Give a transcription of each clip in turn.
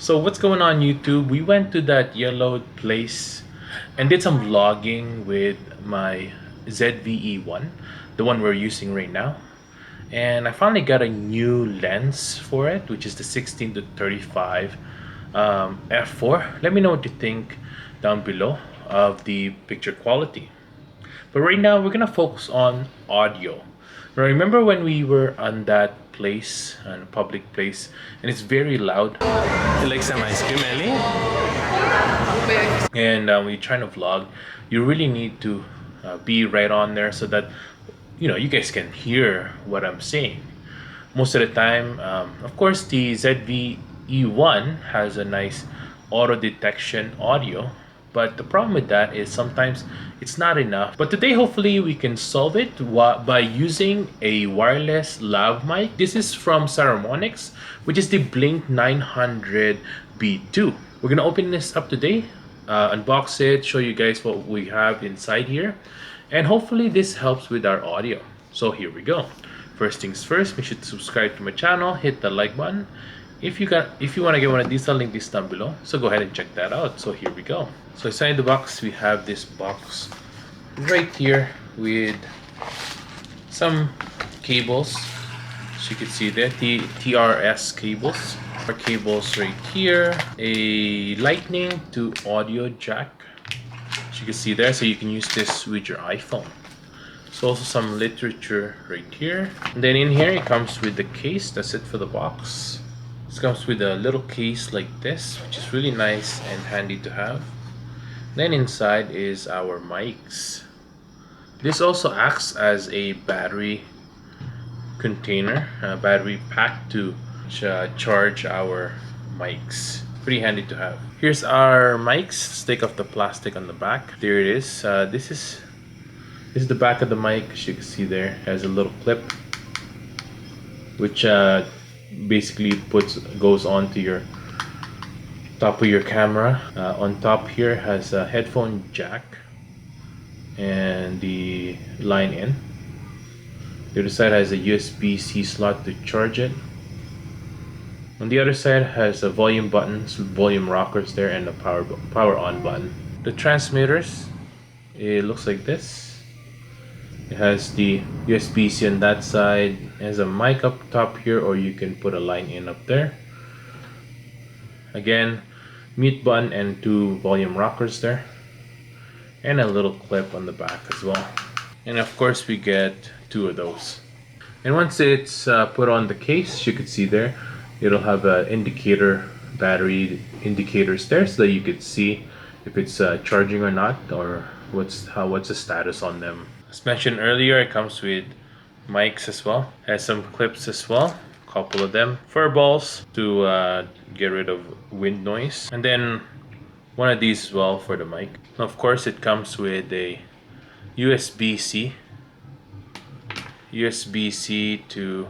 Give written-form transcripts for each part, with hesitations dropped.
So what's going on YouTube? We went to that yellow place and did some vlogging with my ZV-E1, the one we're using right now. And I finally got a new lens for it, which is the 16 to 35 f4. Let me know what you think down below of the picture quality. But right now we're gonna focus on audio. Now, remember when we were on that place, on a public place, and it's very loud. You like some ice cream, Ellie? And when you're trying to vlog, you really need to be right on there so that you guys can hear what I'm saying. Most of the time, of course, the ZV-E1 has a nice auto detection audio, but the problem with that is sometimes it's not enough. But today, hopefully, we can solve it by using a wireless lav mic. This is from Saramonics, which is the Blink900 B2. We're gonna open this up today, unbox it, show you guys what we have inside here, and hopefully this helps with our audio. So here we go. First things first, make sure to subscribe to my channel, hit the like button. If you want to get one of these, I'll link this down below, so go ahead and check that out. So here we go. So inside the box we have this box right here with some cables, as you can see there, the TRS cables. Our cables right here, a lightning to audio jack, as you can see there, so you can use this with your iPhone. So also some literature right here, and then in here it comes with the case. That's it for the box. This comes with a little case like this, which is really nice and handy to have. Then inside is our mics. This also acts as a battery container, a battery pack to charge our mics. Pretty handy to have. Here's our mics. Let's take off the plastic on the back. There it is. This is the back of the mic. As you can see there, it has a little clip which basically goes onto your top of your camera. On top here has a headphone jack and the line in. The other side has a USB-C slot to charge it. On the other side has a volume buttons, volume rockers there, and a power on button. The transmitters, it looks like this. It has the USB-C on that side. It has a mic up top here, or you can put a line in up there. Again, mute button and two volume rockers there, and a little clip on the back as well. And of course we get two of those. And once it's put on the case, you can see there, it'll have a indicator, battery indicators there, so that you could see if it's charging or not, or what's the status on them. As mentioned earlier, it comes with mics as well. It has some clips as well, a couple of them. Fur balls to get rid of wind noise. And then one of these as well for the mic. Of course, it comes with a USB-C to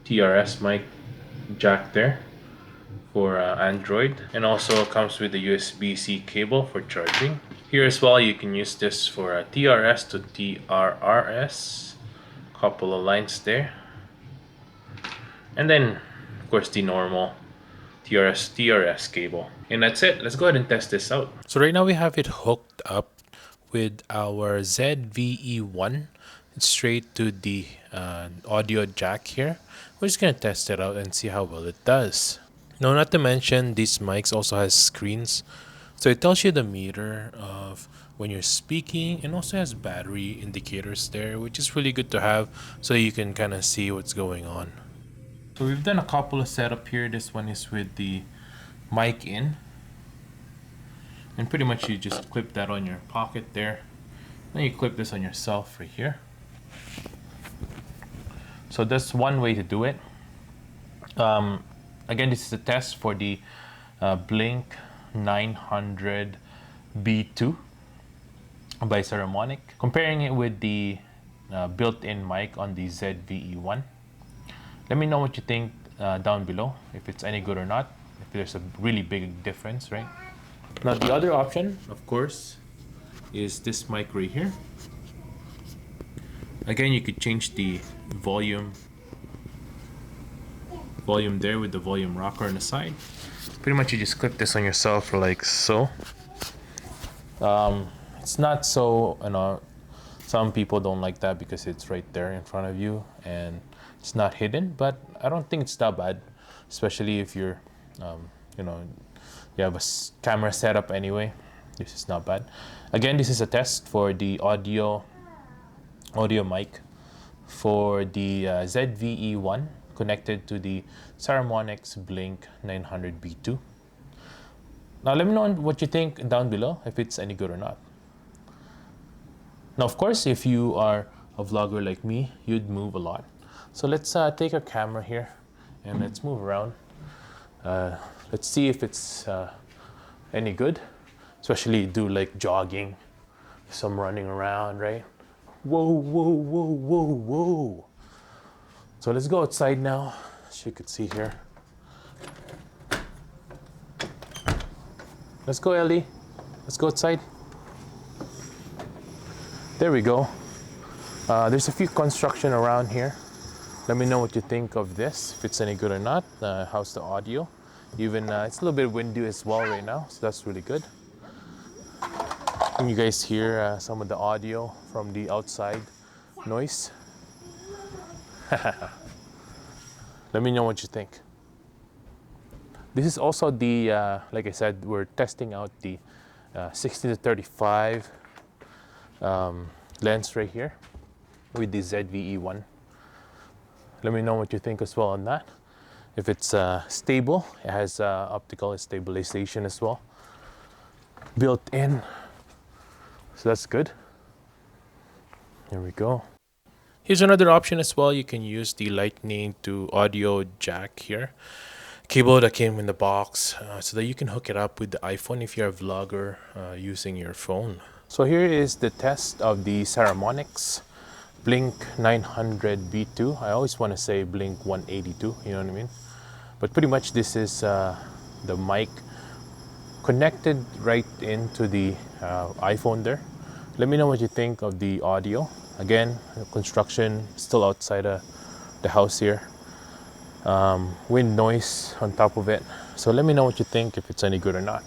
TRS mic jack there for Android, and also comes with the USB-C cable for charging. Here as well, you can use this for TRS to TRRS, couple of lines there, and then of course the normal TRS cable. And that's it. Let's go ahead and test this out. So right now we have it hooked up with our ZV-E1 straight to the audio jack here. We're just gonna test it out and see how well it does. Now, not to mention, these mics also has screens, so it tells you the meter of when you're speaking, and also has battery indicators there, which is really good to have, so you can kind of see what's going on. So we've done a couple of setup here. This one is with the mic in, and pretty much you just clip that on your pocket there. Then you clip this on yourself right here. So that's one way to do it. Again, this is a test for the Blink900 B2 by Saramonic. Comparing it with the built-in mic on the ZV-E1. Let me know what you think down below, if it's any good or not, if there's a really big difference, right? Now the other option, of course, is this mic right here. Again, you could change the volume volume there with the volume rocker on the side. Pretty much you just clip this on yourself like so. It's not so, some people don't like that because it's right there in front of you and it's not hidden, but I don't think it's that bad, especially if you're, you know, you have a camera setup anyway. This is not bad. Again, this is a test for the audio mic for the ZV-E1 connected to the Saramonics Blink900 B2. Now let me know what you think down below, if it's any good or not. Now of course, if you are a vlogger like me, you'd move a lot. So let's take our camera here and let's move around. Let's see if it's any good, especially do like jogging, some running around, right? Whoa, whoa, whoa, whoa, whoa. So let's go outside now, as you could see here. Let's go, Ellie. Let's go outside. There we go. There's a few construction around here. Let me know what you think of this, if it's any good or not. How's the audio? Even it's a little bit windy as well right now, so that's really good. Can you guys hear some of the audio from the outside noise? Let me know what you think. This is also the, like I said, we're testing out the 60-35 lens right here with the ZV-E1. Let me know what you think as well on that. If it's stable, it has optical stabilization as well built in, so that's good. Here we go. Here's another option as well. You can use the lightning to audio jack here cable that came in the box, so that you can hook it up with the iPhone if you're a vlogger using your phone. So here is the test of the Saramonics Blink900 B2. I always want to say Blink182, you know what I mean? But pretty much this is the mic connected right into the iPhone there. Let me know what you think of the audio. Again, construction still outside the house here. Wind noise on top of it. So let me know what you think, if it's any good or not.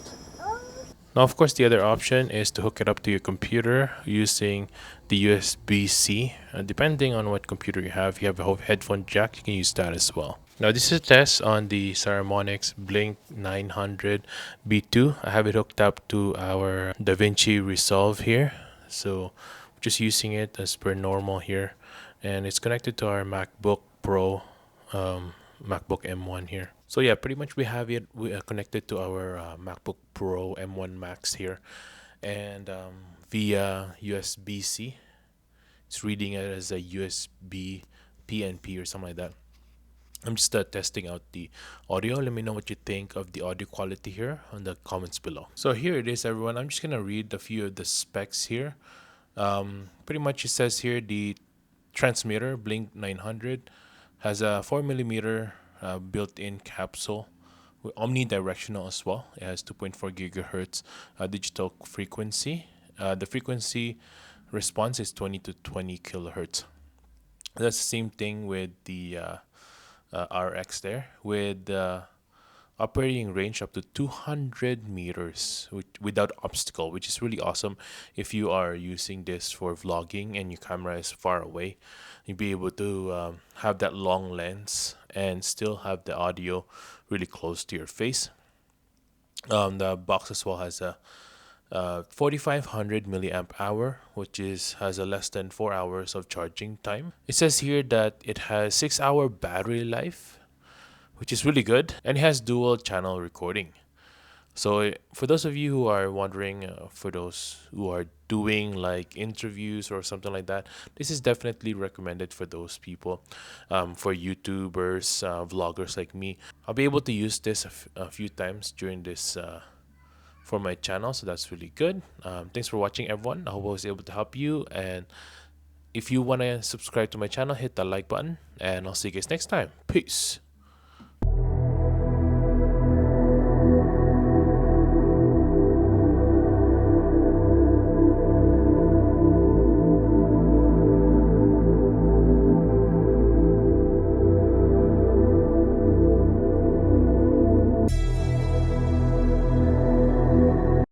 Now, of course, the other option is to hook it up to your computer using the USB-C. Depending on what computer you have, if you have a headphone jack, you can use that as well. Now, this is a test on the Saramonics Blink900 B2. I have it hooked up to our DaVinci Resolve here. So just using it as per normal here. And it's connected to our MacBook Pro, MacBook M1 here. So yeah, pretty much we have it connected to our MacBook Pro M1 Max here, and via USB-C. It's reading it as a USB PNP or something like that. I'm just testing out the audio. Let me know what you think of the audio quality here on the comments below. So here it is, everyone. I'm just gonna read a few of the specs here. Pretty much it says here the transmitter Blink900 has a 4mm built-in capsule with omnidirectional as well. It has 2.4 gigahertz digital frequency. The frequency response is 20 to 20 kilohertz. That's the same thing with the RX there, with operating range up to 200 meters without obstacle, which is really awesome. If you are using this for vlogging and your camera is far away, you'll be able to have that long lens and still have the audio really close to your face. The box as well has a 4500 milliamp hour, which has a less than 4 hours of charging time. It says here that it has 6-hour battery life, which is really good, and it has dual channel recording. So for those of you who are wondering, for those who are doing like interviews or something like that, this is definitely recommended for those people. For YouTubers, vloggers like me, I'll be able to use this a few times during this for my channel, so that's really good. Thanks for watching, everyone. I hope I was able to help you, and if you want to subscribe to my channel, hit the like button, and I'll see you guys next time. Peace.